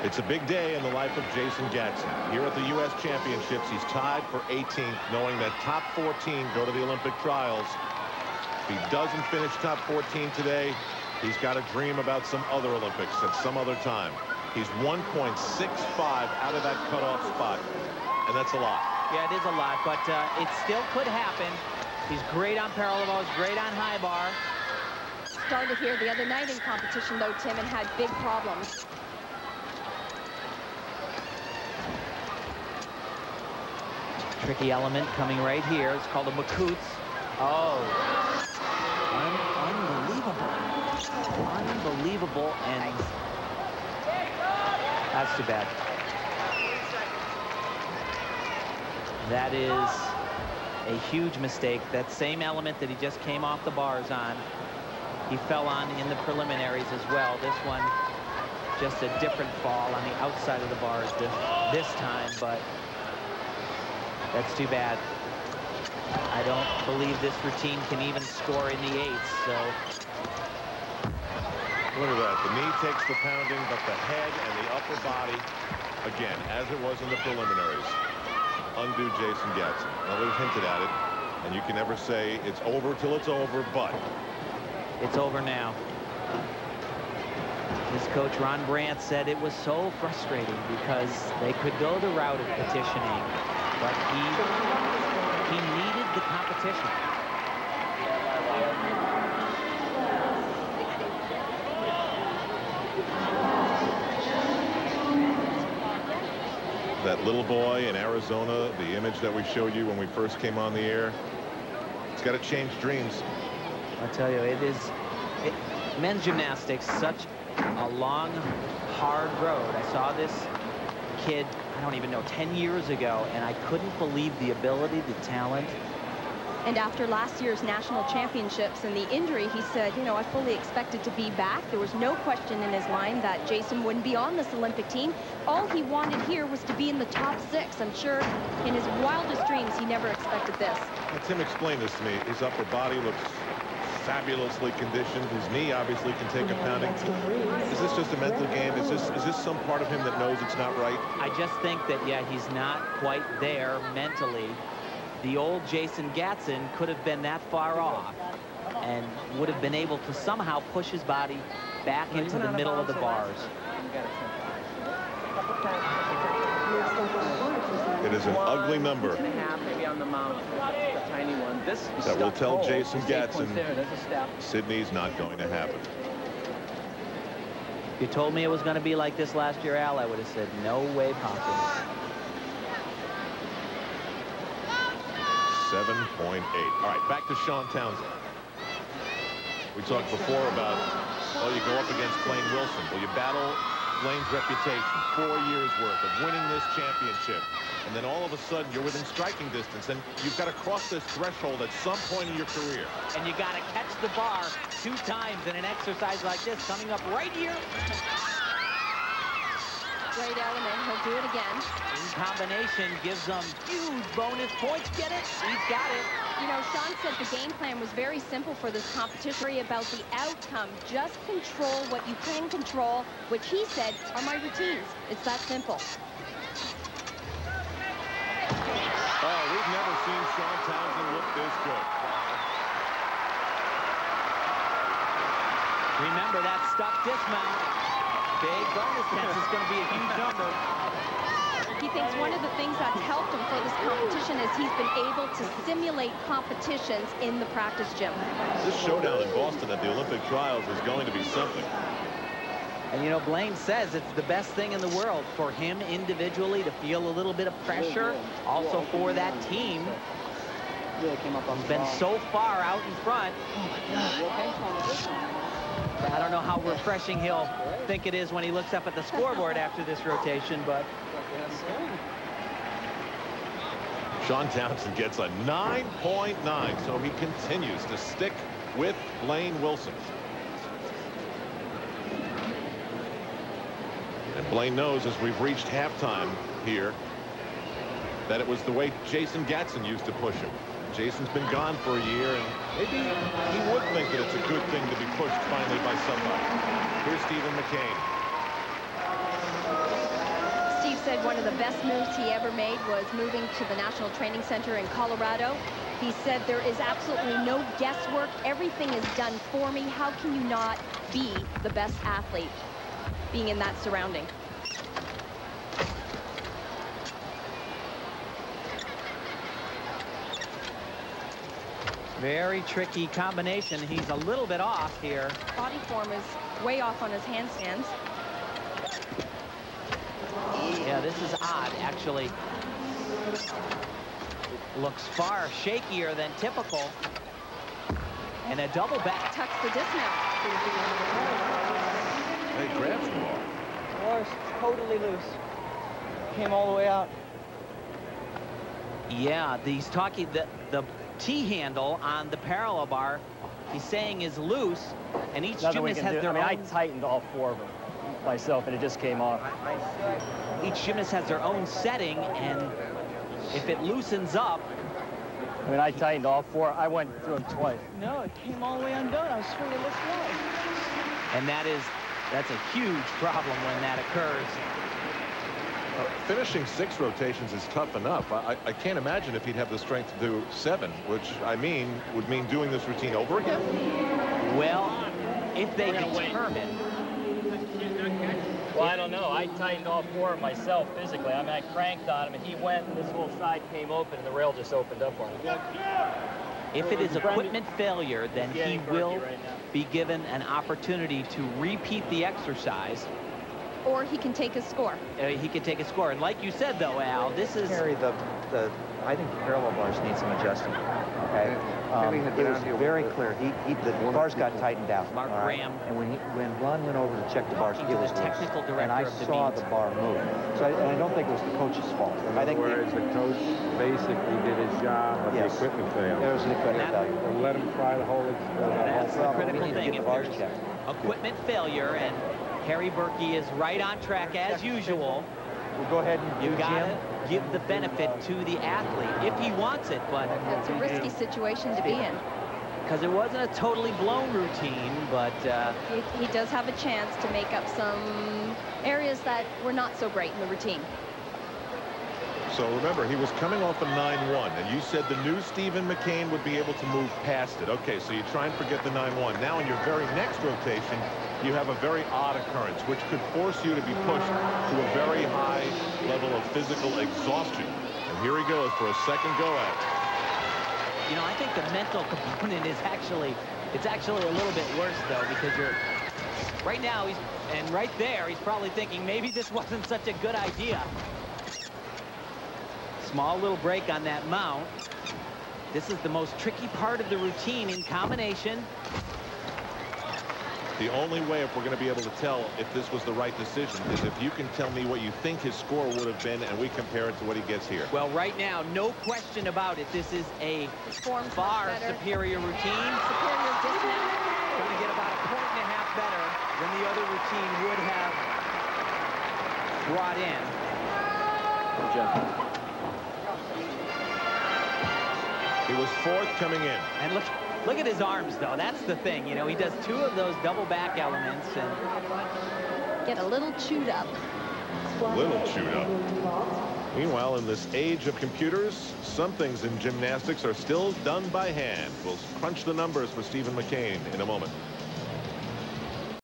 It's a big day in the life of Jason Gatson. Here at the U.S. Championships, he's tied for 18th, knowing that top 14 go to the Olympic trials. If he doesn't finish top 14 today, he's got to dream about some other Olympics at some other time. He's 1.65 out of that cutoff spot, and that's a lot. Yeah, it is a lot, but it still could happen. He's great on parallel bars, great on high bar. Started here the other night in competition, though, Tim, and had big problems. Tricky element coming right here. It's called a McCain. Oh, unbelievable. Unbelievable, and that's too bad. That is a huge mistake. That same element that he just came off the bars on, he fell on in the preliminaries as well. This one, just a different fall on the outside of the bars this time, but that's too bad. I don't believe this routine can even score in the eights, so. Look at that. The knee takes the pounding, but the head and the upper body, again, as it was in the preliminaries, undo Jason Gatson. Now, we've hinted at it, and you can never say it's over till it's over, but. It's over now. His coach, Ron Brandt, said it was so frustrating because they could go the route of petitioning, but he needed the competition. That little boy in Arizona, the image that we showed you when we first came on the air, it's got to change dreams. I tell you, men's gymnastics, such a long, hard road. I saw this kid, I don't even know, 10 years ago, and I couldn't believe the ability, the talent. And after last year's national championships and the injury, he said, you know, I fully expected to be back. There was no question in his mind that Jason wouldn't be on this Olympic team. All he wanted here was to be in the top 6. I'm sure in his wildest dreams, he never expected this. Well, Tim explained this to me. His upper body looks fabulously conditioned. His knee obviously can take a pounding. Is this just a mental game? Is this some part of him that knows it's not right? I just think that, yeah, he's not quite there mentally. The old Jason Gatson could have been that far off and would have been able to somehow push his body back into the middle of the bars. It is an ugly number. Maybe on the mount, the tiny one. This that will tell Jason Gatson Sydney's not going to happen. If you told me it was going to be like this last year, Al, I would have said no way possible. 7.8. All right, back to Shawn Townsend. We talked before about, well, you go up against Blaine Wilson. Well, you battle Blaine's reputation, 4 years worth of winning this championship. And then all of a sudden, you're within striking distance, and you've got to cross this threshold at some point in your career. And you got to catch the bar 2 times in an exercise like this, coming up right here. Great element. He'll do it again. In combination, gives them huge bonus points. Get it? He's got it. You know, Shawn said the game plan was very simple for this competition. Worry about the outcome. Just control what you can control, which he said are my routines. It's that simple. Oh, we've never seen Shawn Townsend look this good. Remember that stuck dismount. Big bonus test is going to be a huge number. He thinks one of the things that's helped him for this competition is he's been able to simulate competitions in the practice gym. This showdown in Boston at the Olympic trials is going to be something. And you know, Blaine says it's the best thing in the world for him individually to feel a little bit of pressure, also for that team. He's been so far out in front. I don't know how refreshing he'll think it is when he looks up at the scoreboard after this rotation, but Shawn Townsend gets a 9.9, so he continues to stick with Blaine Wilson. And Blaine knows, as we've reached halftime here, that it was the way Jason Gatson used to push him. Jason's been gone for a year, and maybe he would think that it's a good thing to be pushed finally by somebody. Here's Stephen McCain. said one of the best moves he ever made was moving to the National Training Center in Colorado. He said there is absolutely no guesswork. Everything is done for me. How can you not be the best athlete being in that surrounding? Very tricky combination. He's a little bit off here. Body form is way off on his handstands. Yeah, this is odd, actually. Looks far shakier than typical. And a double back. Tucks the dismount. Hey, grabs the ball. Ball is totally loose. Came all the way out. Yeah, he's talking the T-handle on the parallel bar, he's saying is loose, and each gymnast has their own. I tightened all 4 of them myself, and it just came off. Each gymnast has their own setting, and if it loosens up. I mean, I tightened all 4. I went through them twice. No, it came all the way undone. I was swinging this way. And that's a huge problem when that occurs. Finishing 6 rotations is tough enough. I can't imagine if he'd have the strength to do 7, which would mean doing this routine over again. Well, if they determine. Well, I don't know. I tightened all 4 of myself physically. I mean, I cranked on him, and he went, and this whole side came open, and the rail just opened up on him. If it is equipment failure, then he will be given an opportunity to repeat the exercise. Or he can take a score. He can take a score. And like you said, though, Al, this is... Harry, I think the parallel bars need some adjustment. Okay, it was very clear. The bars got tightened out. Mark Graham. And when Ron went over to check the bars, it was the technical loose. director And I of the saw meet. the bar move. So I don't think it was the coach's fault. I think whereas the coach basically did his job, but the equipment failed. There was an equipment failure. And let him try the whole. That's the critical thing. If bars there's checked. equipment failure, and Harry Berkey is right on track as usual. We'll go ahead and You gotta give the benefit to the athlete if he wants it, but It's a risky situation to be in. because it wasn't a totally blown routine, but He does have a chance to make up some areas that were not so great in the routine. So remember, he was coming off a 9-1, and you said the new Stephen McCain would be able to move past it. Okay, so you try and forget the 9-1. Now in your very next rotation, you have a very odd occurrence, which could force you to be pushed to a very high level of physical exhaustion. And here he goes for a second go at it. you know, I think the mental component is actually a little bit worse, though, because you're right now right there he's probably thinking maybe this wasn't such a good idea. Small little break on that mount. This is the most tricky part of the routine in combination. The only way, if we're going to be able to tell if this was the right decision, is if you can tell me what you think his score would have been and we compare it to what he gets here. Well, right now, no question about it. This is a far superior routine. Superior dismount. Going to get about 1.5 points better than the other routine would have brought in. Good job. He was 4th coming in. And look at his arms, though. That's the thing. You know, he does 2 of those double back elements and Get a little chewed up. Little chewed up. Meanwhile, in this age of computers, some things in gymnastics are still done by hand. We'll crunch the numbers for Stephen McCain in a moment.